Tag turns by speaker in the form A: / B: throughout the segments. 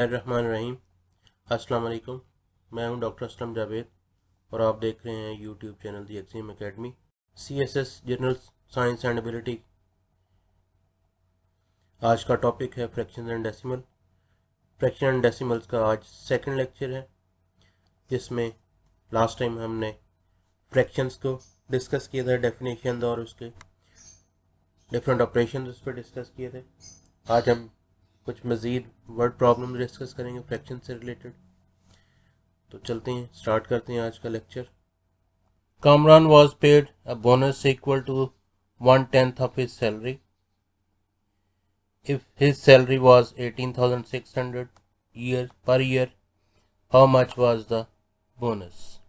A: रहमान रहीम। अस्सलाम वालेकुम। मैं हूं डॉक्टर असलम जावेद और आप देख रहे हैं YouTube channel the extreme academy. CSS general science and ability. आज का टॉपिक है fraction and decimal. Fraction and decimals का आज सेकंड लेक्चर है, जिसमें लास्ट टाइम हमने फ्रैक्शंस को डिस्कस किया था, डेफिनेशन और उसके डिफरेंट ऑपरेशन उस पर डिस्कस किए थे। आज हम कुछ मज़ीद वर्ड प्रॉब्लम डिस्कस करेंगे फ्रैक्शन से रिलेटेड। तो चलते हैं, स्टार्ट करते हैं आज का lecture. Kamran was paid a bonus equal to 1/10 of his salary. If his salary was 18,600 per year, how much was the bonus?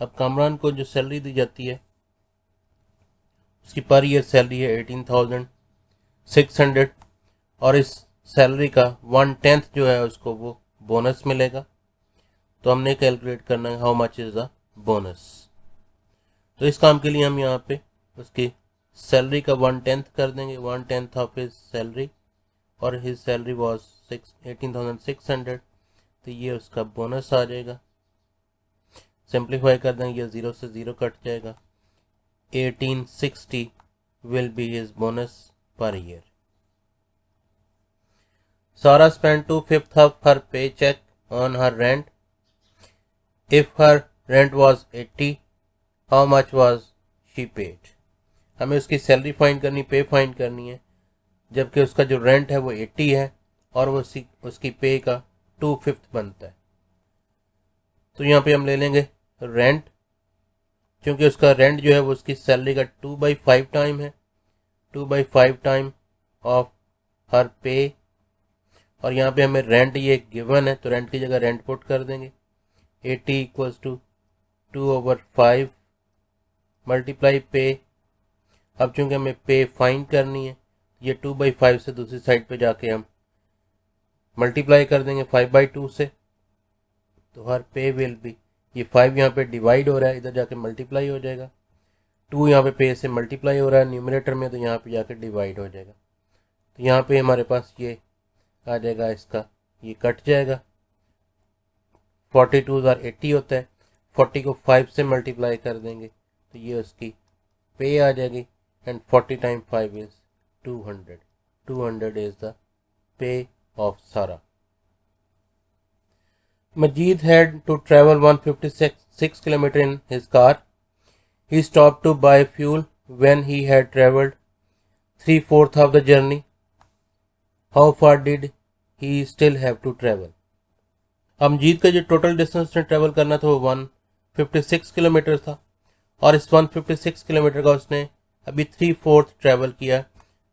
A: अब कामरान को जो सैलरी दी जाती है उसकी पर ईयर सैलरी है 18,600 और इस सैलरी का 1/10 जो है उसको वो बोनस मिलेगा। तो हमने कैलकुलेट करना है how much is the bonus. तो इस काम के लिए हम यहाँ पे उसकी सैलरी का 1/10 कर देंगे, 1/10 ऑफ हिज सैलरी, और हिज सैलरी वॉज 18,600, तो ये उसका बोनस आ जाएगा। सिंप्लीफाई कर देंगे, ये 0 से 0 कट जाएगा। 1860 will be his bonus per year. Sarah spent 2/5 of her paycheck on her rent. If her rent was 80, how much was she paid? हमें उसकी सैलरी फाइंड करनी, पे फाइंड करनी है, जबकि उसका जो रेंट है वो 80 है और वो उसकी पे का 2/5 बनता है। तो यहाँ पे हम ले लेंगे रेंट, क्योंकि उसका रेंट जो है वो उसकी सैलरी का 2/5 टाइम है, 2/5 टाइम ऑफ हर पे। और यहाँ पे हमें रेंट ये गिवन है, तो रेंट की जगह रेंट पुट कर देंगे। 80 इक्वल्स टू 2/5 मल्टीप्लाई पे। अब चूंकि हमें पे फाइंड करनी है, ये 2/5 से दूसरी साइड पे जाके हम मल्टीप्लाई कर देंगे 5/2 से, तो हर पे विल बी, ये 5 यहाँ पे डिवाइड हो रहा है, इधर जाके मल्टीप्लाई हो जाएगा। 2 यहाँ पे पे से मल्टीप्लाई हो रहा है न्यूमरेटर में, तो यहाँ पे जाके डिवाइड हो जाएगा। तो यहाँ पे हमारे पास ये आ जाएगा, इसका ये कट जाएगा। 42 और 80 होता है, 40 को 5 से मल्टीप्लाई कर देंगे तो ये उसकी पे आ जाएगी। And 40 time 5 is 200। 200 is the pay of सारा। Majid had to travel 156 kilometers in his car. He stopped to buy fuel when he had traveled 3/4 of the journey. How far did he still have to travel? अब मजीद का जो total distance ने travel करना था वो 156 kilometre था, और इस 156 किलोमीटर का उसने अभी 3/4 ट्रेवल किया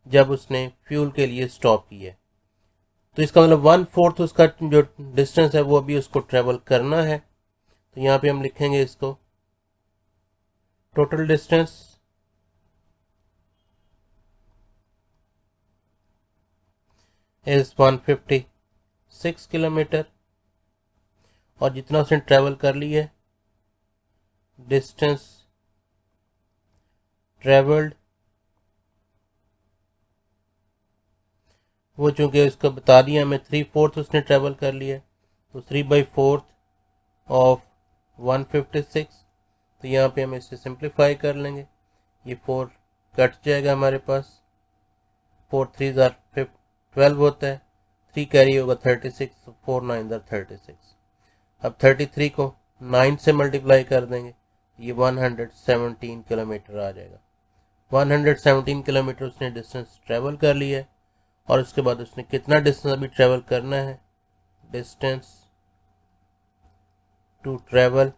A: जब उसने फ्यूल के लिए स्टॉप किया। तो इसका मतलब 1/4 उसका जो डिस्टेंस है वो अभी उसको ट्रेवल करना है। तो यहाँ पे हम लिखेंगे इसको टोटल डिस्टेंस इज 156 किलोमीटर, और जितना उसने ट्रेवल कर लिया है, डिस्टेंस ट्रेवल्ड, वो चूंकि उसको बता दिया हमें 3/4 उसने ट्रेवल कर लिया है, तो 3/4 ऑफ 156। तो यहाँ पे हम इसे सिंप्लीफाई कर लेंगे, ये 4 कट जाएगा हमारे पास, 4 3 12 होता है, 3 कैरी होगा 36, 4 9 36। अब 33 को 9 से मल्टीप्लाई कर देंगे, ये 117 किलोमीटर आ जाएगा। 117 किलोमीटर उसने डिस्टेंस ट्रेवल कर लिया है, और उसके बाद उसने कितना डिस्टेंस अभी ट्रेवल करना है, डिस्टेंस टू ट्रेवल,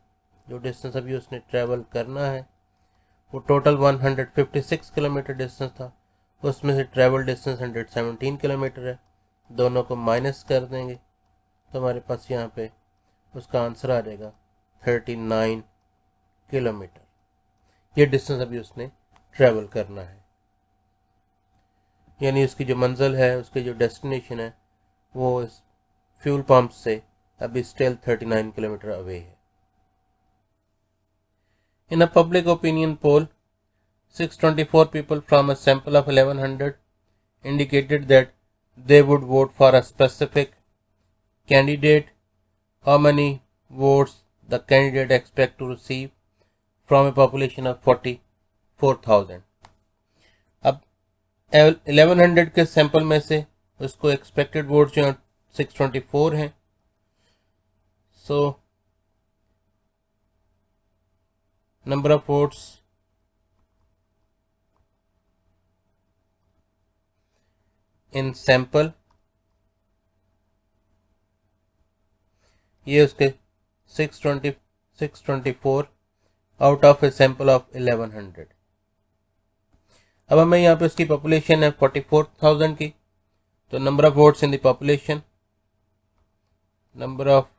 A: जो डिस्टेंस अभी उसने ट्रेवल करना है वो टोटल 156 किलोमीटर डिस्टेंस था, उसमें से ट्रेवल डिस्टेंस 117 किलोमीटर है। दोनों को माइनस कर देंगे तो हमारे पास यहाँ पे उसका आंसर आ जाएगा 39 किलोमीटर। ये डिस्टेंस अभी उसने ट्रेवल करना है, यानी उसकी जो मंजिल है, उसकी जो डेस्टिनेशन है, वो इस फ्यूल पंप से अभी स्टिल 39 किलोमीटर अवे है। In a public opinion poll, 624 people from a sample of 1100 indicated that they would vote for a specific candidate, how many votes the candidate expect to receive from a population of 44,000. अब 1100 के sample में से उसको expected vote जो 624 हैं. So number of votes in sample, ये उसके 624 out of a sample of 1100. अब हमें यहाँ पे उसकी पॉपुलेशन है 44,000 की, तो number of votes in the population, number of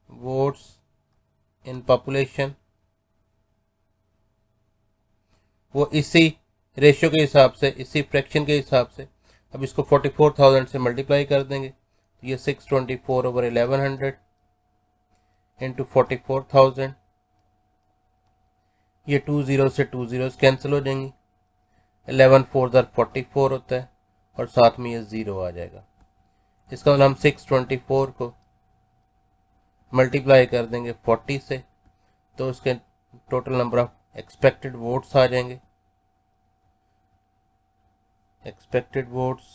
A: votes in population वो इसी रेशियो के हिसाब से, इसी फ्रैक्शन के हिसाब से, अब इसको 44,000 से मल्टीप्लाई कर देंगे तो ये 624 ओवर 1100 इंटू 44,000, ये 2 0 से 2 0 कैंसिल हो जाएंगी, 11 4 44 होता है और साथ में ये 0 आ जाएगा. इसका मतलब हम 624 को मल्टीप्लाई कर देंगे 40 से तो उसके total number of expected votes आ जाएंगे. Expected votes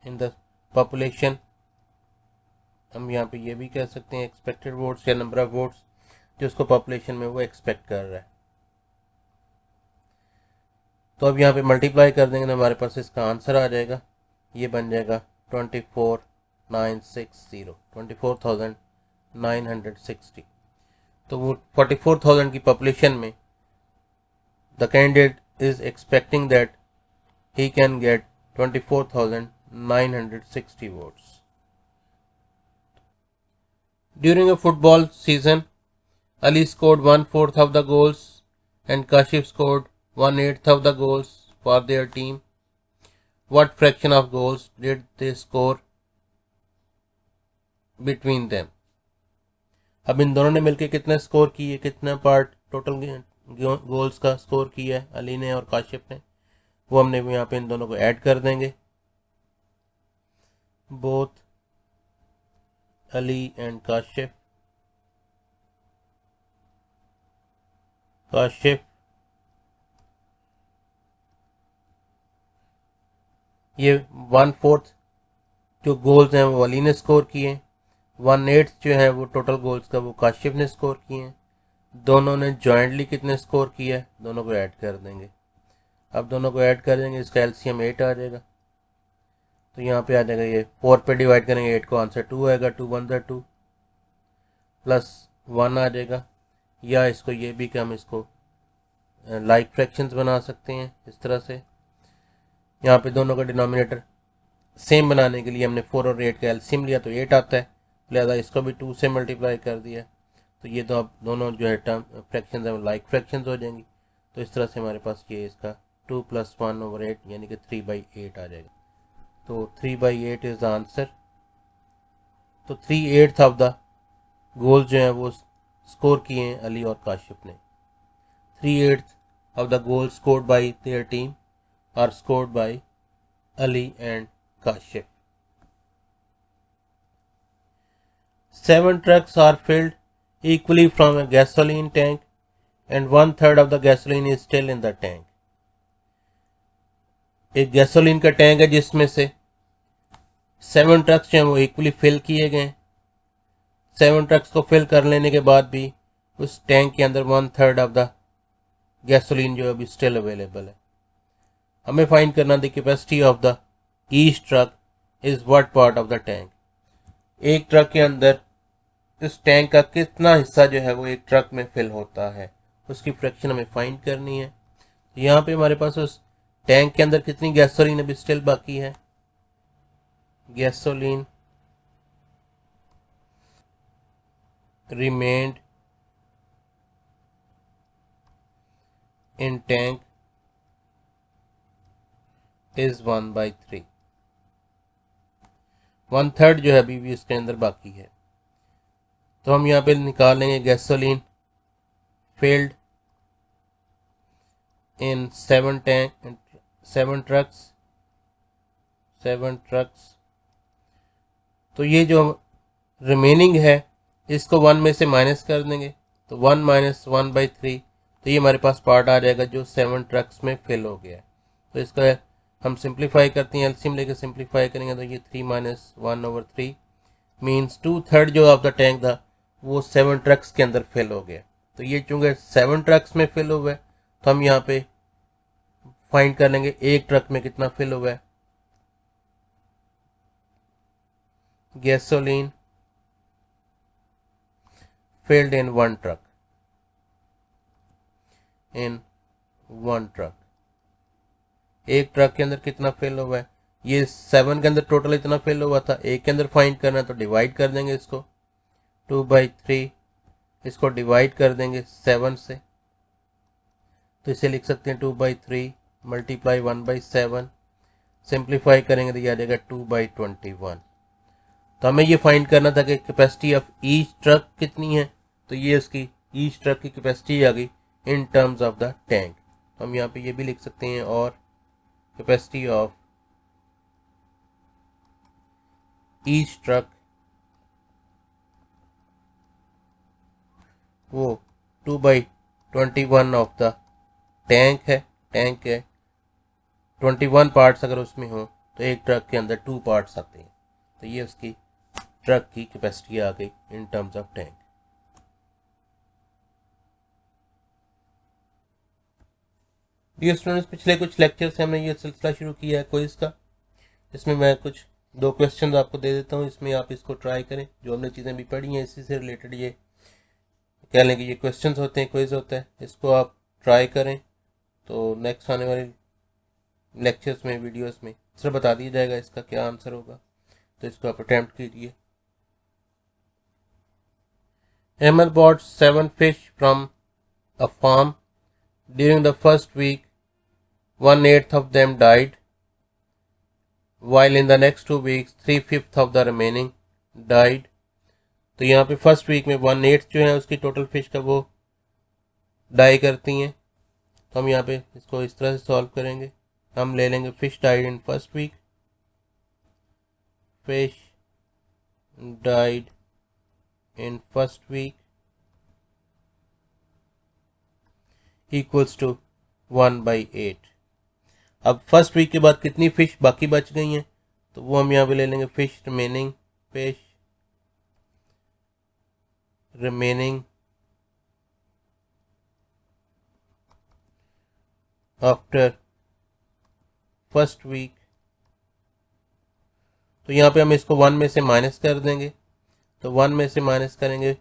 A: in the population, हम यहाँ पे ये भी कह सकते हैं एक्सपेक्टेड वोट्स या नंबर ऑफ वोट्स जो उसको पॉपुलेशन में वो एक्सपेक्ट कर रहा है. तो अब यहाँ पे मल्टीप्लाई कर देंगे तो हमारे पास इसका आंसर आ जाएगा, ये बन जाएगा 24,960. तो वो 44,000 की पॉपुलेशन में the candidate is expecting that he can get 24,960 votes. During a football season, Ali scored 1/4 of the goals and Kashif scored 1/8 of the goals for their team. What fraction of goals did they score between them? अब इन दोनों ने मिलकर कितना score किए, कितना part total goals का score किया है अली ने और काशिफ ने, वो हमने यहाँ पे इन दोनों को ऐड कर देंगे. बोथ अली एंड काशिफ ये 1/4 जो गोल्स हैं वो अली ने स्कोर किए, 1/8 जो है वो टोटल गोल्स का वो काशिफ ने स्कोर किए हैं. दोनों ने जॉइंटली कितने स्कोर किया है, दोनों को ऐड कर देंगे. अब दोनों को ऐड कर देंगे, इसका एलसीएम 8 आ जाएगा. तो यहाँ पे आ जाएगा, ये 4 पे डिवाइड करेंगे 8 को आंसर 2 आएगा, 2 1 2 प्लस 1 आ जाएगा. या इसको ये भी कि हम इसको लाइक फ्रैक्शंस बना सकते हैं इस तरह से. यहाँ पे दोनों का डिनोमिनेटर सेम बनाने के लिए हमने 4 और 8 का एलसीएम लिया तो 8 आता है, लिहाजा इसको भी 2 से मल्टीप्लाई कर दिया. तो ये तो अब दोनों जो है टर्म फ्रैक्शंस हैं लाइक फ्रैक्शंस हो जाएंगी. तो इस तरह से हमारे पास ये इसका 2 + 1 ओवर 8 यानी कि 3/8 आ जाएगा. तो 3/8 इज द आंसर. तो 3/8 ऑफ द गोल्स जो हैं वो स्कोर किए हैं अली और काशिफ ने. 3/8 of the goals scored by their team are scored by Ali and Kashif. 7 trucks are filled equally from a gasoline tank and 1/3 of the gasoline is still in the tank. एक gasoline का tank है जिसमें से 7 trucks जो हैं वो equally fill किए गए. 7 ट्रक्स को फिल कर लेने के बाद भी उस टैंक के अंदर 1/3 ऑफ द गैसोलीन जो है अभी स्टिल अवेलेबल है. हमें फाइंड करना the capacity of the each truck is what part of the tank. एक ट्रक के अंदर इस टैंक का कितना हिस्सा जो है वो एक ट्रक में फिल होता है, उसकी फ्रैक्शन हमें फाइंड करनी है. यहाँ पे हमारे पास उस टैंक के अंदर कितनी गैसोलीन अभी स्टिल बाकी है. Gasoline remained in tank is 1/3. 1/3 जो है अभी भी इसके अंदर बाकी है. तो हम यहाँ पे निकालेंगे गैसोलीन फिल्ड इन 7 ट्रक्स तो ये जो रिमेनिंग है इसको 1 में से माइनस कर देंगे, तो 1 माइनस 1/3, तो ये हमारे पास पार्ट आ जाएगा जो 7 ट्रक्स में फिल हो गया है। तो इसका हम सिंप्लीफाई करते हैं, एलसीएम लेके सिंप्लीफाई करेंगे तो ये 3 माइनस 1/3 मीन्स 2/3 जो ऑफ द टैंक था वो 7 ट्रक्स के अंदर फिल हो गया। तो ये चूंकि 7 ट्रक्स में फिल हुआ है तो हम यहाँ पे फाइंड कर लेंगे एक ट्रक में कितना फिल हुआ है। Gasoline filled in one truck, एक ट्रक के अंदर कितना फिल हुआ है, ये 7 के अंदर टोटल इतना फिल हुआ था, एक के अंदर फाइंड करना है तो डिवाइड कर देंगे इसको 2/3, इसको डिवाइड कर देंगे 7 से, तो इसे लिख सकते हैं 2/3 मल्टीप्लाई 1/7, सिंप्लीफाई करेंगे तो ये आ जाएगा 2/21। तो हमें ये फाइंड करना था कि कैपेसिटी ऑफ ईच ट्रक कितनी है, तो ये उसकी ईच ट्रक की कैपेसिटी आ गई in terms of the tank. तो हम यहाँ पे ये भी लिख सकते हैं और कैपेसिटी ऑफ ईच ट्रक वो 2/21 ऑफ द टैंक है। टैंक है 21 पार्ट्स अगर उसमें हो तो एक ट्रक के अंदर 2 पार्ट्स आते हैं, तो ये उसकी ट्रक की कैपेसिटी आ गई in terms of tank. Dear students, पिछले कुछ लेक्चर से हमने ये सिलसिला शुरू किया है क्विज का। इसमें मैं कुछ 2 क्वेश्चन आपको दे देता हूँ, इसमें आप इसको ट्राई करें। जो हमने चीज़ें भी पढ़ी हैं इसी से रिलेटेड ये कह लें कि ये क्वेश्चंस होते हैं, क्विज होता है, इसको आप ट्राई करें तो नेक्स्ट आने वाले लेक्चर्स में वीडियोस में सर बता दिया जाएगा इसका क्या आंसर होगा, तो इसको आप अटेम्प्ट कीजिए। Emil bought 7 fish from a farm. During the first week, 1/8 of them died, while in the next 2 weeks, 3/5 of the remaining died. तो यहाँ पे फर्स्ट वीक में 1/8 जो है उसकी टोटल फिश का वो डाई करती हैं। तो हम यहाँ पे इसको इस तरह से सॉल्व करेंगे। हम ले लेंगे fish died in first week, fish died in first week equals to 1/8। अब फर्स्ट वीक के बाद कितनी फिश बाकी बच गई हैं तो वो हम यहाँ पे ले लेंगे fish remaining, fish remaining after first week. तो यहाँ पे हम इसको 1 में से माइनस कर देंगे, तो 1 में से माइनस करेंगे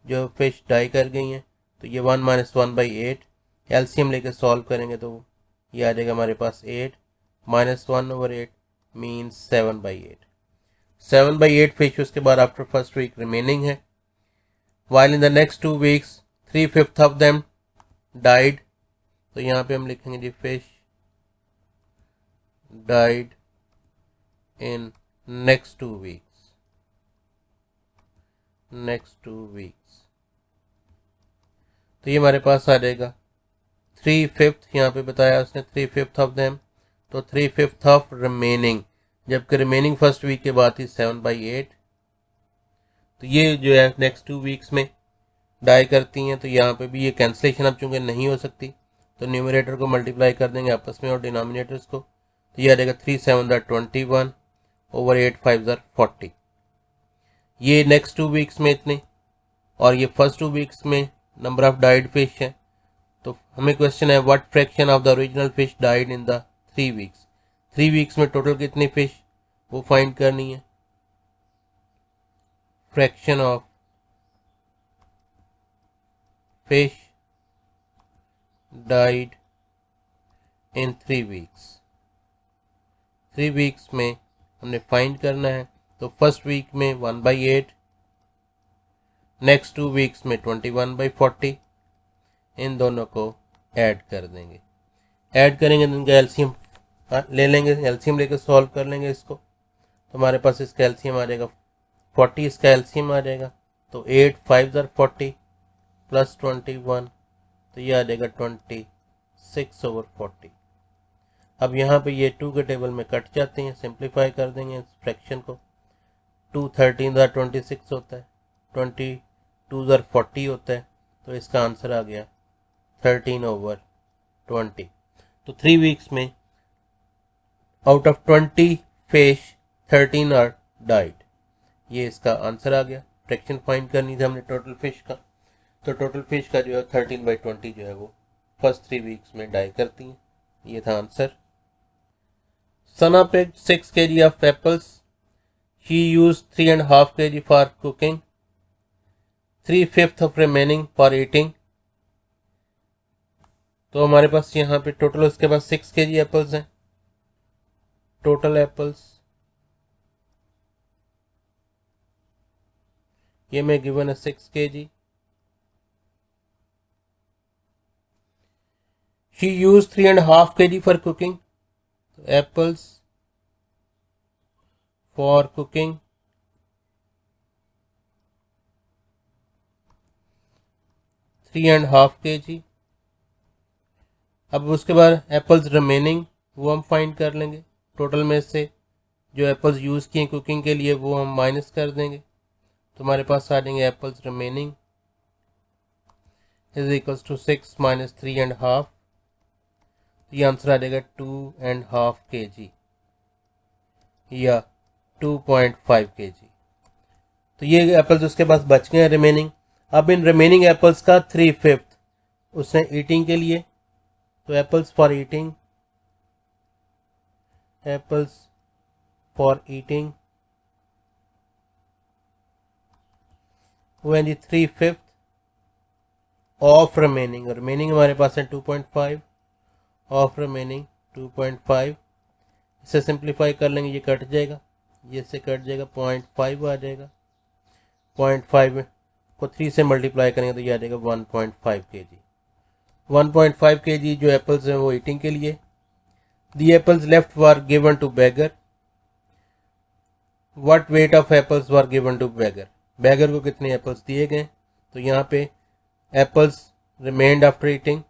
A: जो फिश डाई कर गई हैं, तो ये 1 माइनस 1/8, एलसीएम लेकर सॉल्व करेंगे तो ये आ जाएगा हमारे पास 8 माइनस 1/8 मीन्स 7/8। 7/8 फिश उसके बाद आफ्टर फर्स्ट वीक रिमेनिंग है, while in the next 2 weeks 3/5 of them died. तो यहाँ पे हम लिखेंगे जी fish died in next 2 weeks, तो ये हमारे पास आ जाएगा 3/5, यहाँ पे बताया उसने 3/5 ऑफ देम, तो 3/5 ऑफ रिमेनिंग, जबकि रिमेनिंग फर्स्ट वीक के बाद थी 7/8। तो ये जो है नेक्स्ट 2 वीक्स में डाई करती हैं, तो यहाँ पे भी ये कैंसिलेशन अब चूंकि नहीं हो सकती तो न्यूमरेटर को मल्टीप्लाई कर देंगे आपस में और डिनोमिनेटर्स को, तो ये आ जाएगा 3 7 21 ओवर 8 5 40। ये नेक्स्ट 2 वीक्स में इतने और ये फर्स्ट 2 वीक्स में नंबर ऑफ डाइड फिश है। तो हमें क्वेश्चन है what fraction of the original fish died in the 3 weeks. 3 weeks में टोटल कितनी फिश वो फाइंड करनी है। Fraction of fish died in 3 weeks. 3 weeks में हमने फाइंड करना है, तो फर्स्ट वीक में 1/8, नेक्स्ट 2 वीक्स में 21/40, इन दोनों को ऐड कर देंगे। ऐड करेंगे तो इनका एलसीएम ले लेंगे, एलसीएम लेकर सॉल्व कर लेंगे इसको, तो हमारे पास इसका एलसीएम आ जाएगा 40, इसका एलसीएम आ जाएगा, तो 8 5 40 प्लस 21, तो ये आ जाएगा 26/40। अब यहाँ पे ये 2 के टेबल में कट जाते हैं, सिंप्लीफाई कर देंगे इस फ्रैक्शन को, 2 13 होता है, 22 40 होता है, तो इसका आंसर आ गया 13/20। तो 3 वीक्स में out of 20 fish 13 are died, ये इसका आंसर आ गया। फ्रैक्शन फाइंड करनी थी हमने टोटल फिश का, तो टोटल फिश का जो है 13/20 जो है वो फर्स्ट 3 वीक्स में डाई करती हैं, ये था answer. Sana picked 6 kg of apples. She used 3.5 kg for cooking, 3/5 of remaining for eating. तो हमारे पास यहाँ पे टोटल उसके पास 6 kg एप्पल्स हैं, टोटल एप्पल्स ये में गिवन है 6 kg. She used 3.5 kg for cooking. Apples for cooking 3.5 kg. अब उसके बाद एप्पल्स रिमेनिंग वो हम फाइंड कर लेंगे, टोटल में से जो एप्पल्स यूज़ किए कुकिंग के लिए वो हम माइनस कर देंगे, तो हमारे पास आ जाएंगे apples remaining is equals to 6 - 3.5, ये आंसर आ जाएगा 2.5 kg या 2.5 kg। तो ये एप्पल्स उसके पास बच गए हैं रिमेनिंग। अब इन रिमेनिंग एप्पल्स का 3/5 उसने ईटिंग के लिए, तो apples for eating, apples for eating वो है जी 3/5 ऑफ रिमेनिंग, रिमेनिंग हमारे पास है 2.5 ऑफ रिमेनिंग 2.5, इसे सिंप्लीफाई कर लेंगे, ये कट जाएगा, ये से कट जाएगा, 0.5 आ जाएगा, 0.5 को 3 से मल्टीप्लाई करेंगे तो ये आ जाएगा 1.5 kg। 1.5 kg जो एप्पल्स हैं वो ईटिंग के लिए। The apples left were given to beggar, what weight of apples were given to beggar, beggar को कितने एप्पल्स दिए गए, तो यहाँ पे apples remained after eating,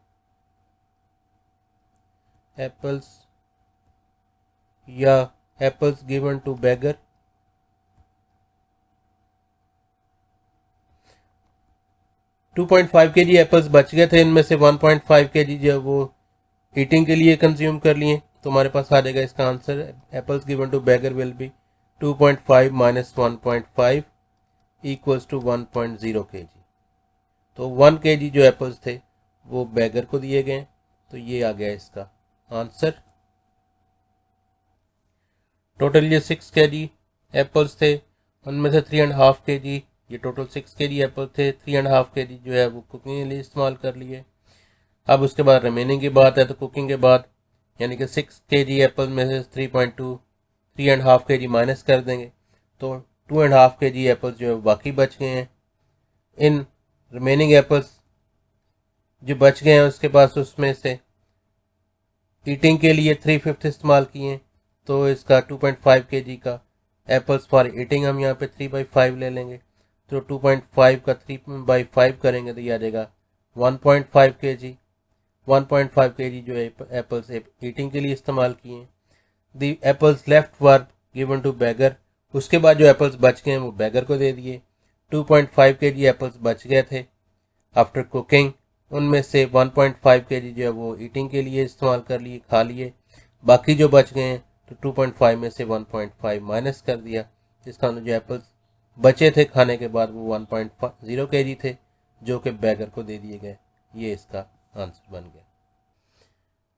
A: apples या apples given to beggar, to 2.5 kg apples बच गए थे, इनमें से 1.5 kg जो वो ईटिंग के लिए कंज्यूम कर लिए, तो हमारे पास आ जाएगा इसका answer apples given to beggar will be 2.5 - 1.5 equals to 1.0 kg। तो 1 kg जो एप्पल्स थे वो बेगर को दिए गए, तो ये आ गया इसका आंसर। टोटल ये 6 kg एप्पल्स थे, उनमें से 3.5 kg, ये टोटल 6 kg एप्पल थे, 3.5 kg जो है वो कुकिंग के लिए इस्तेमाल कर लिए। अब उसके बाद रिमेनिंग की बात है, तो कुकिंग के बाद यानी कि 6 kg एप्पल में से 3.5 kg माइनस कर देंगे, तो 2.5 kg एप्पल्स जो है बाकी बच गए हैं। इन रिमेनिंग एप्पल्स जो बच गए हैं उसके पास उसमें से ईटिंग के लिए 3/5 इस्तेमाल किए हैं, तो इसका 2.5 kg का एप्पल्स फॉर ईटिंग हम यहाँ पे 3/5 ले लेंगे, तो 2.5 का 3/5 करेंगे तो ये आ जाएगा 1.5 kg। 1.5 kg जो एप्पल्स ईटिंग के लिए इस्तेमाल किए हैं। The apples left were given to beggar, उसके बाद जो एप्पल्स बच गए हैं वो बेगर को दे दिए। 2.5 kg एप्पल्स बच गए थे आफ्टर कुकिंग, उनमें से 1.5 kg जो है वो ईटिंग के लिए इस्तेमाल कर लिए, खा लिए। बाकी जो बच गए हैं तो 2.5 में से 1.5 माइनस कर दिया, जिसका जो एप्पल्स बचे थे खाने के बाद वो 1.0 kg थे जो कि बेगर को दे दिए गए। ये इसका आंसर बन गया।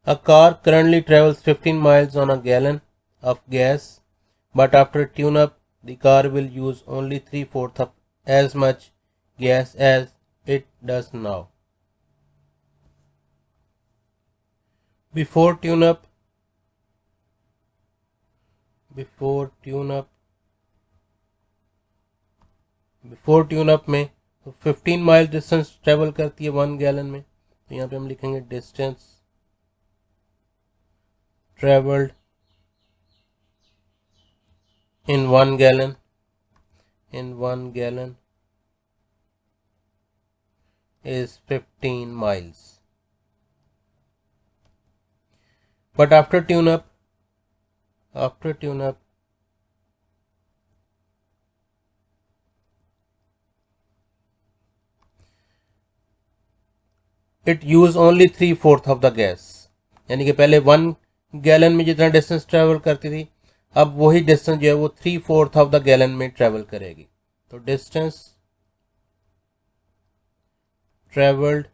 A: A car currently travels 15 miles on a gallon of gas, but after tune-up, the car will use only 3/4 of as much gas as it does now. Before tune-up में तो 15 माइल डिस्टेंस ट्रेवल करती है 1 gallon में, तो यहाँ पे हम लिखेंगे distance travelled in 1 gallon is 15 miles. But after tune up it use only 3/4 of the gas, यानी कि पहले 1 गैलन में जितना डिस्टेंस ट्रेवल करती थी, अब वही डिस्टेंस जो है वो 3/4 ऑफ द गैलन में ट्रेवल करेगी। तो distance travelled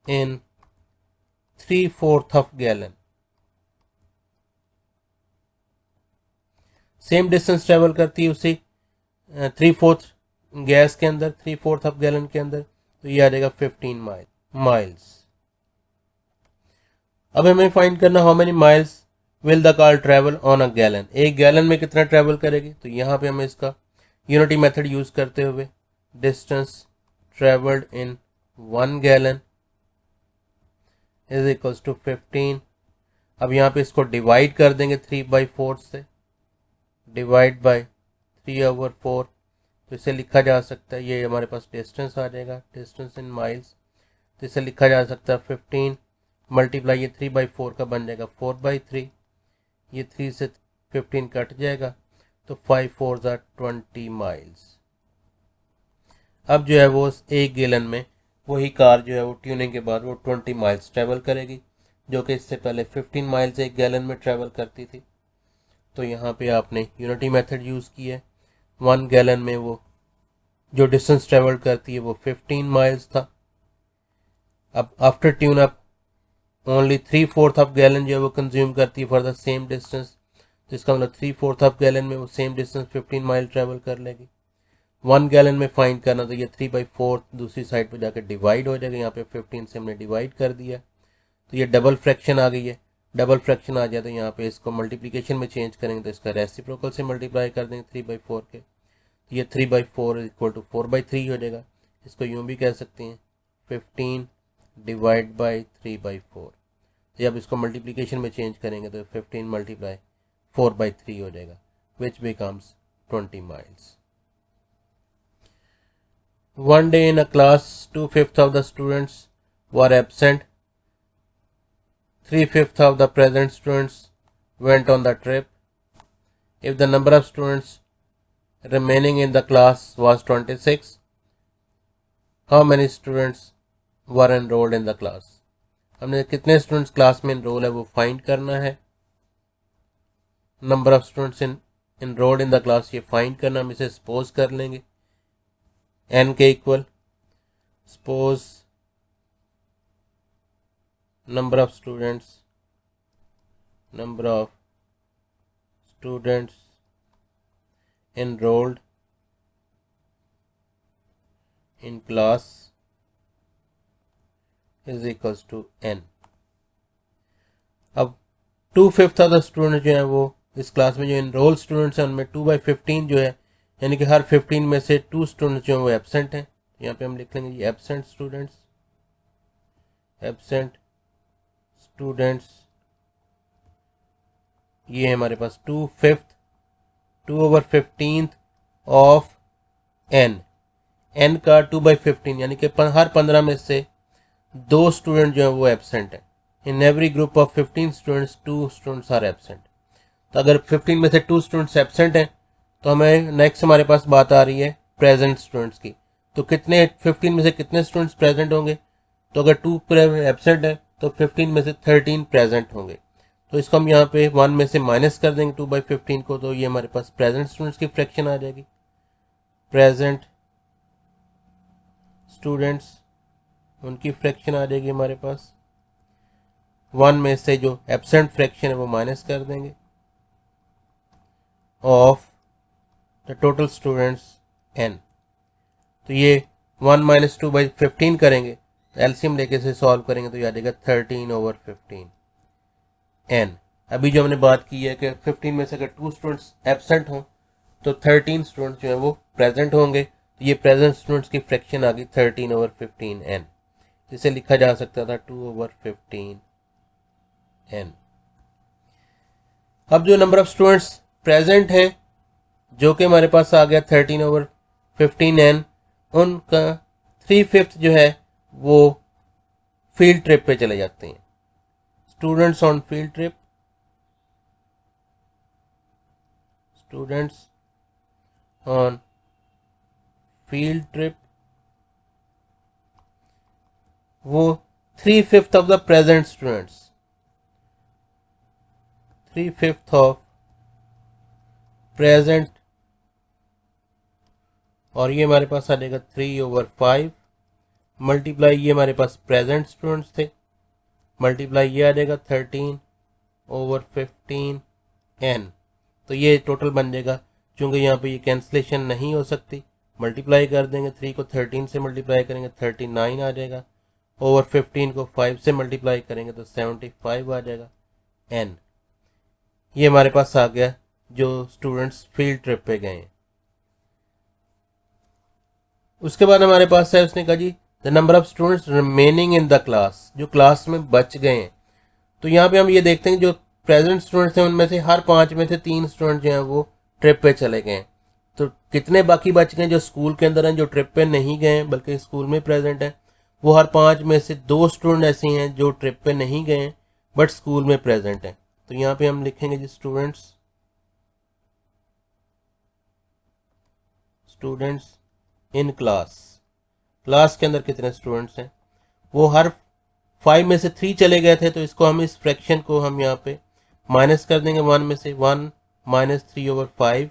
A: in 3/4 of gallon, same distance travel करती है उसी 3/4 गैस के अंदर, 3/4 ऑफ गैलन के अंदर, तो ये आ जाएगा 15 माइल्स। अब हमें फाइंड करना how many miles will the car travel on a gallon, एक गैलन में कितना ट्रेवल करेगी। तो यहाँ पे हमें इसका यूनिटी मेथड यूज करते हुए distance travelled in 1 gallon is equals to 15। अब यहाँ पे इसको डिवाइड कर देंगे 3/4 से, डिवाइड बाय 3/4, तो इसे लिखा जा सकता है, ये हमारे पास डिस्टेंस आ जाएगा, डिस्टेंस इन माइल्स। तो इसे लिखा जा सकता है 15 मल्टीप्लाई ये 3/4 का बन जाएगा 4/3, ये 3 से 15 कट जाएगा, तो 5/4 are 20 माइल्स। अब जो है वो एक गैलन में वही कार जो है वो ट्यूनिंग के बाद वो 20 माइल्स ट्रेवल करेगी, जो कि इससे पहले 15 माइल्स एक गैलन में ट्रेवल करती थी। तो यहाँ पे आपने यूनिटी मेथड यूज़ की है। 1 गैलन में वो जो डिस्टेंस ट्रेवल करती है वो 15 माइल्स था। अब after tune up only 3/4 of gallon जो है वो कंज्यूम करती है फॉर द सेम डिस्टेंस, तो इसका मतलब 3/4 ऑफ गैलन में वो सेम डिस्टेंस 15 माइल ट्रेवल कर लेगी। 1 गैलन में फाइंड करना, तो ये 3/4 दूसरी साइड पर जाकर डिवाइड हो जाएगा, यहाँ पे 15 से हमने डिवाइड कर दिया, तो ये डबल फ्रैक्शन आ गई है। डबल फ्रैक्शन आ जाए तो यहाँ पे इसको मल्टीप्लिकेशन में चेंज करेंगे, तो इसका रेसिप्रोकल से मल्टीप्लाई कर देंगे 3/4 के, तो ये 3/4 इक्वल टू 4/3 हो जाएगा। इसको यूँ भी कह सकते हैं 15 डिवाइड बाई 3/4, तो अब इसको मल्टीप्लिकेशन में चेंज करेंगे तो 15 मल्टीप्लाई 4/3 हो जाएगा, which becomes 20 miles. One day in a class, 2/5 of the students were absent. 3/5 of the present students went on the trip. If the number of students remaining in the class was 26, how many students were enrolled in the class? हमने कितने students class में enrol है वो find करना है। Number of students enrolled in the class ये find करना, हम इसे सपोज कर लेंगे n के equal. Suppose number of students enrolled in class is equals to n। अब 2/5 ऑफ द स्टूडेंट जो है वो इस क्लास में जो इनरोल स्टूडेंट्स हैं उनमें 2/15 जो है, यानी कि हर 15 में से 2 स्टूडेंट्स जो हैं वो एब्सेंट हैं। यहाँ पे हम लिख लेंगे ये एब्सेंट स्टूडेंट्स, ये हमारे पास 2/5 2/15 ऑफ n का 2/15, यानी कि हर 15 में से 2 स्टूडेंट जो है वो एब्सेंट है। In every group of 15 students 2 students are absent. तो अगर 15 में से 2 स्टूडेंट्स एब्सेंट हैं तो हमें नेक्स्ट हमारे पास बात आ रही है प्रेजेंट स्टूडेंट्स की। तो कितने 15 में से कितने स्टूडेंट्स प्रेजेंट होंगे, तो अगर 2 एब्सेंट है तो 15 में से 13 प्रेजेंट होंगे। तो इसको हम यहाँ पे 1 में से माइनस कर देंगे 2/15 को, तो ये हमारे पास प्रेजेंट स्टूडेंट्स की फ्रैक्शन आ जाएगी। प्रेजेंट स्टूडेंट्स उनकी फ्रैक्शन आ जाएगी हमारे पास, 1 में से जो एब्सेंट फ्रैक्शन है वो माइनस कर देंगे of the total students n। तो ये 1 - 2/15 करेंगे, एलसीएम लेके से सॉल्व करेंगे तो ये आ जाएगा 13/15 n। अभी जो हमने बात की है कि 15 में से अगर 2 स्टूडेंट्स एब्सेंट हों तो 13 स्टूडेंट्स जो है वो प्रेजेंट होंगे, तो ये प्रेजेंट स्टूडेंट्स की फ्रैक्शन आ गई 13/15 n। इसे लिखा जा सकता था 2/15 n। अब जो नंबर ऑफ स्टूडेंट्स प्रेजेंट हैं जो कि हमारे पास आ गया 13/15 n, उनका 3/5 जो है वो फील्ड ट्रिप पे चले जाते हैं। स्टूडेंट्स ऑन फील्ड ट्रिप, वो 3/5 of the present students, 3/5 of present, और ये हमारे पास आ जाएगा 3/5 मल्टीप्लाई, ये हमारे पास प्रेजेंट स्टूडेंट्स थे, मल्टीप्लाई ये आ जाएगा 13/15 n। तो ये टोटल बन जाएगा, चूंकि यहाँ पे ये कैंसलेशन नहीं हो सकती, मल्टीप्लाई कर देंगे, 3 को 13 से मल्टीप्लाई करेंगे 39 आ जाएगा, ओवर 15 को 5 से मल्टीप्लाई करेंगे तो 75 आ जाएगा n। ये हमारे पास आ गया जो स्टूडेंट्स फील्ड ट्रिप पे गए हैं। उसके बाद हमारे पास है, उसने कहा जी the number of students remaining in the class, जो क्लास में बच गए हैं। तो यहाँ पे हम ये देखते हैं जो प्रेजेंट स्टूडेंट्स हैं उनमें से हर 5 में से 3 स्टूडेंट जो हैं वो ट्रिप पे चले गए हैं। तो कितने बाकी बच गए जो स्कूल के अंदर हैं, जो ट्रिप पे नहीं गए हैं बल्कि स्कूल में प्रेजेंट हैं? वो हर 5 में से 2 स्टूडेंट ऐसे हैं जो ट्रिप पे नहीं गए हैं बट स्कूल में प्रेजेंट हैं। तो यहाँ पे हम लिखेंगे जी स्टूडेंट्स इन क्लास, क्लास के अंदर कितने स्टूडेंट्स हैं? वो हर 5 में से 3 चले गए थे, तो इसको हम इस फ्रैक्शन को हम यहाँ पे माइनस कर देंगे 1 में से, 1 - 3/5।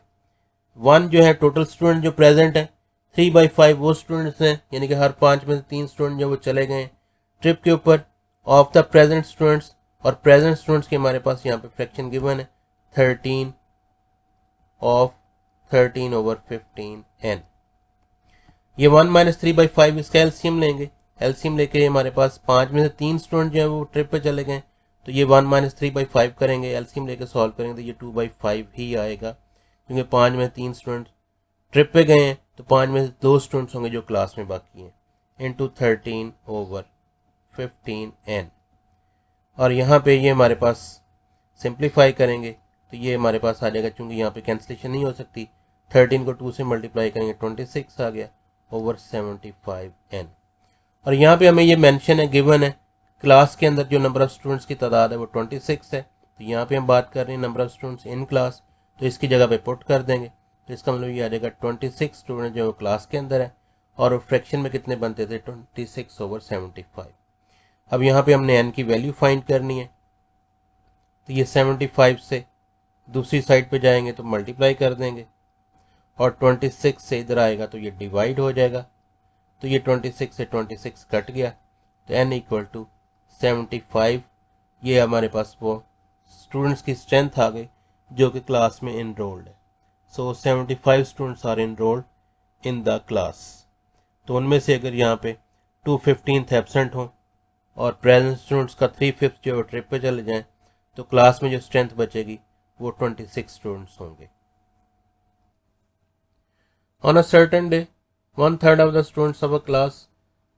A: 1 जो है टोटल स्टूडेंट जो प्रेजेंट है, 3/5 वो स्टूडेंट्स हैं, यानी कि हर 5 में से 3 स्टूडेंट जो वो चले गए ट्रिप के ऊपर ऑफ द प्रेजेंट स्टूडेंट्स, और प्रेजेंट स्टूडेंट्स के हमारे पास यहाँ पे फ्रैक्शन गिवन है 13/15 n। ये 1 - 3/5 इसका एलसीएम लेंगे, एलसीएम लेके हमारे पास 5 में से 3 स्टूडेंट जो है वो ट्रिप पे चले गए, तो ये 1 - 3/5 करेंगे, एलसीएम लेके सॉल्व करेंगे तो ये 2/5 ही आएगा, क्योंकि 5 में 3 स्टूडेंट ट्रिप पे गए हैं तो 5 में से 2 स्टूडेंट्स होंगे जो क्लास में बाकी हैं, इंटू 13/15 n। और यहाँ पे ये हमारे पास सिंप्लीफाई करेंगे तो ये हमारे पास आ जाएगा, चूंकि यहाँ पे कैंसिलेशन नहीं हो सकती, 13 को 2 से मल्टीप्लाई करेंगे 26 आ गया ओवर 75 n। और यहाँ पे हमें ये मेंशन है, गिवन है, क्लास के अंदर जो नंबर ऑफ स्टूडेंट्स की तादाद है वो 26 है। तो यहाँ पे हम बात कर रहे हैं number of students in class, तो इसकी जगह पे पुट कर देंगे, तो इसका मतलब ये आ जाएगा 26 स्टूडेंट जो क्लास के अंदर है, और फ्रैक्शन में कितने बनते थे 26/75। अब यहाँ पे हमने n की वैल्यू फाइंड करनी है, तो ये 75 से दूसरी साइड पे जाएंगे तो मल्टीप्लाई कर देंगे, और 26 से इधर आएगा तो ये डिवाइड हो जाएगा, तो ये 26 से 26 कट गया, तो n = 75। ये हमारे पास वो स्टूडेंट्स की स्ट्रेंथ आ गई जो कि क्लास में इनरोल्ड है। So 75 students are enrolled in the class. तो उनमें से अगर यहाँ पे 2/15 एब्सेंट हों और प्रेजेंट स्टूडेंट्स का 3/5 जो ट्रिप पे चले जाएं, तो क्लास में जो स्ट्रेंथ बचेगी वो 26 स्टूडेंट्स होंगे। On a certain day, 1/3 of the students of a class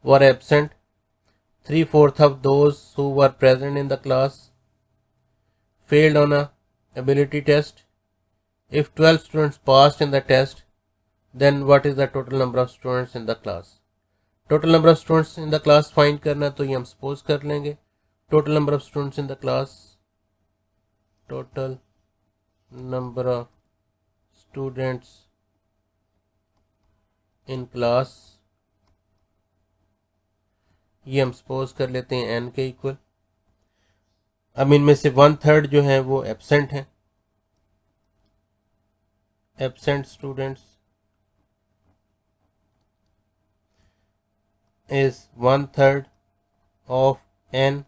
A: were absent. 3/4 of those who were present in the class failed on a ability test. If 12 students passed in the test, then what is the total number of students in the class? Total number of students in the class find करना, तो ये हम suppose कर लेंगे total number of students in the class, total number of students in class, ये हम suppose कर लेते हैं n के इक्वल। अब इनमें से 1/3 जो है वो एब्सेंट हैं, absent students is 1/3 of n,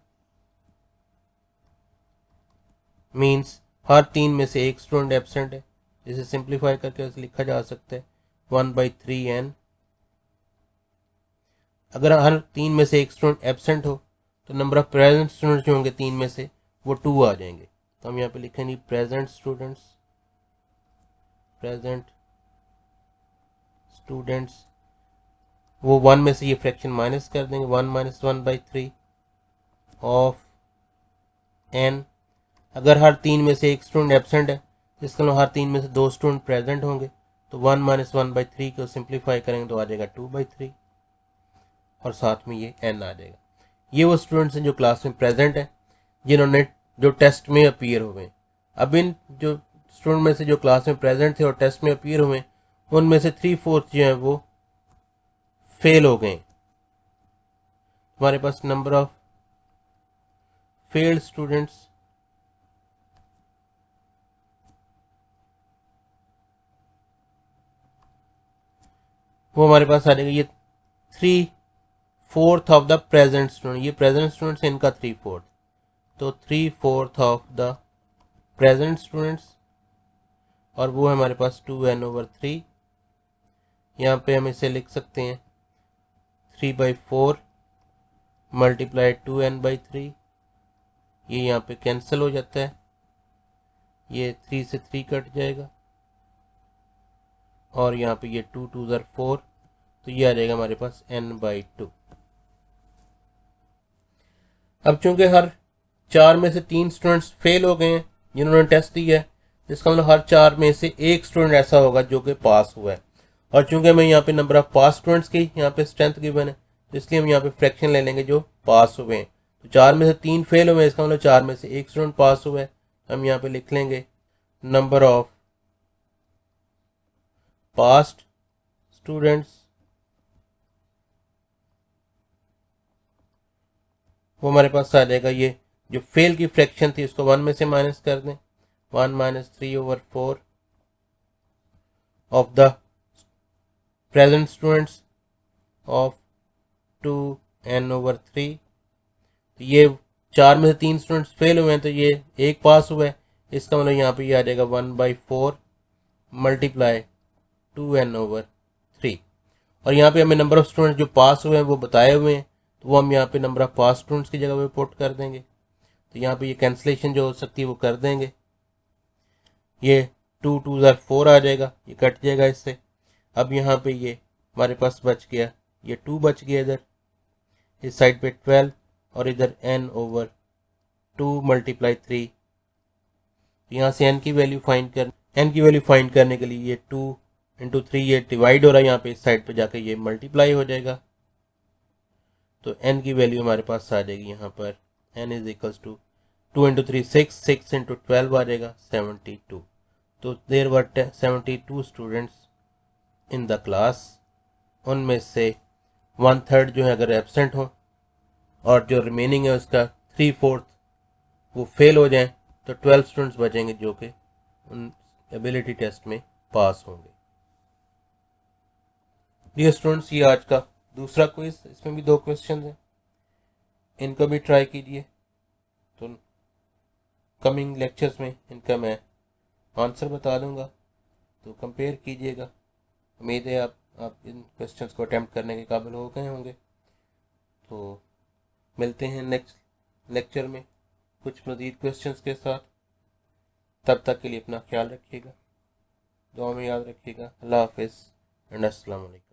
A: means हर 3 में से एक स्टूडेंट एब्सेंट है, जिसे सिंप्लीफाई करके लिखा जा सकता है 1/3n। अगर हर 3 में से एक स्टूडेंट एब्सेंट हो तो नंबर ऑफ प्रेजेंट स्टूडेंट्स जो होंगे 3 में से वो 2 आ जाएंगे, तो हम यहाँ पे लिखेंगे प्रेजेंट स्टूडेंट्स वो 1 में से ये फ्रैक्शन माइनस कर देंगे, 1 - 1/3 ऑफ n। अगर हर 3 में से एक स्टूडेंट एब्सेंट है, जिसका मतलब हर 3 में से 2 स्टूडेंट प्रेजेंट होंगे, तो 1 - 1/3 को सिंप्लीफाई करेंगे तो आ जाएगा 2/3, और साथ में ये n आ जाएगा। ये वो स्टूडेंट्स हैं जो क्लास में प्रेजेंट हैं, जिन्होंने जो टेस्ट में अपीयर हुए। अब इन जो स्टूडेंट में से जो क्लास में प्रेजेंट थे और टेस्ट में अपीयर हुए, उनमें से 3/4 जो हैं वो फेल हो गए। हमारे पास नंबर ऑफ फेल्ड स्टूडेंट्स, वो हमारे पास आ जाएगा ये 3/4 ऑफ द प्रेजेंट स्टूडेंट, ये प्रेजेंट स्टूडेंट्स इनका 3/4, तो 3/4 ऑफ द प्रेजेंट स्टूडेंट्स, और वो है हमारे पास 2n/3। यहाँ पे हम इसे लिख सकते हैं 3/4 मल्टीप्लाई 2n/3, ये यहाँ पे कैंसिल हो जाता है, ये 3 से 3 कट जाएगा, और यहाँ पे ये 2 2 ज़र 4, तो ये आ जाएगा हमारे पास n/2। अब चूंकि हर 4 में से 3 स्टूडेंट्स फेल हो गए हैं जिन्होंने टेस्ट दिया है, जिसका मतलब हर 4 में से एक स्टूडेंट ऐसा होगा जो कि पास हुआ है, और चूंकि हमें यहाँ पे नंबर ऑफ पास स्टूडेंट्स की यहाँ पे स्ट्रेंथ गिवन है, तो इसलिए हम यहाँ पे फ्रैक्शन ले लेंगे जो पास हुए हैं। तो 4 में से 3 फेल हुए हैं, इसका मतलब 4 में से एक स्टूडेंट पास हुआ है, हम यहाँ पे लिख लेंगे नंबर ऑफ पास्ट स्टूडेंट्स, वो हमारे पास आ जाएगा, ये जो फेल की फ्रैक्शन थी उसको 1 में से माइनस कर दें, 1 - 3/4 of the present students of 2n/3। तो ये 4 में से 3 स्टूडेंट्स फेल हुए हैं, तो ये एक पास हुआ है, इसका मतलब यहाँ पे ये आ जाएगा 1/4 मल्टीप्लाई 2n/3। और यहाँ पे हमें नंबर ऑफ स्टूडेंट्स जो पास हुए हैं वो बताए हुए हैं, तो वो हम यहाँ पे नंबर ऑफ पास स्टूडेंट्स की जगह पे पुट कर देंगे, तो यहाँ पे ये कैंसिलेशन जो हो सकती है वो कर देंगे, ये 2 2 ज़र 4 आ जाएगा, ये कट जाएगा इससे। अब यहाँ पे ये हमारे पास बच गया, ये 2 बच गया इधर, इस साइड पे 12, और इधर n/2 मल्टीप्लाई 3। यहाँ से n की वैल्यू फाइंड करने के लिए ये 2 × 3 ये डिवाइड हो रहा है, यहाँ पे इस साइड पे जाके ये मल्टीप्लाई हो जाएगा, तो n की वैल्यू हमारे पास आ जाएगी यहाँ पर n = 2 × 3 6, 6 × 12 आ जाएगा 72। तो there were 72 students in the class, उनमें से 1/3 जो है अगर एब्सेंट हो, और जो रिमेनिंग है उसका 3/4 वो फेल हो जाएं, तो 12 स्टूडेंट्स बचेंगे जो कि उन एबिलिटी टेस्ट में पास होंगे। डियर स्टूडेंट्स, ये आज का दूसरा क्विज, इसमें भी 2 क्वेश्चन हैं, इनको भी ट्राई कीजिए, तो कमिंग लेक्चर्स में इनका मैं आंसर बता दूंगा, तो कंपेयर कीजिएगा। उम्मीद है आप इन क्वेश्चंस को अटेम्प्ट करने के काबिल हो गए होंगे। तो मिलते हैं नेक्स्ट लेक्चर में कुछ मज़ीद क्वेश्चंस के साथ, तब तक के लिए अपना ख्याल रखिएगा, दुआ में याद रखिएगा। अल्लाह हाफिज़ एंड अस्सलाम वालेकुम।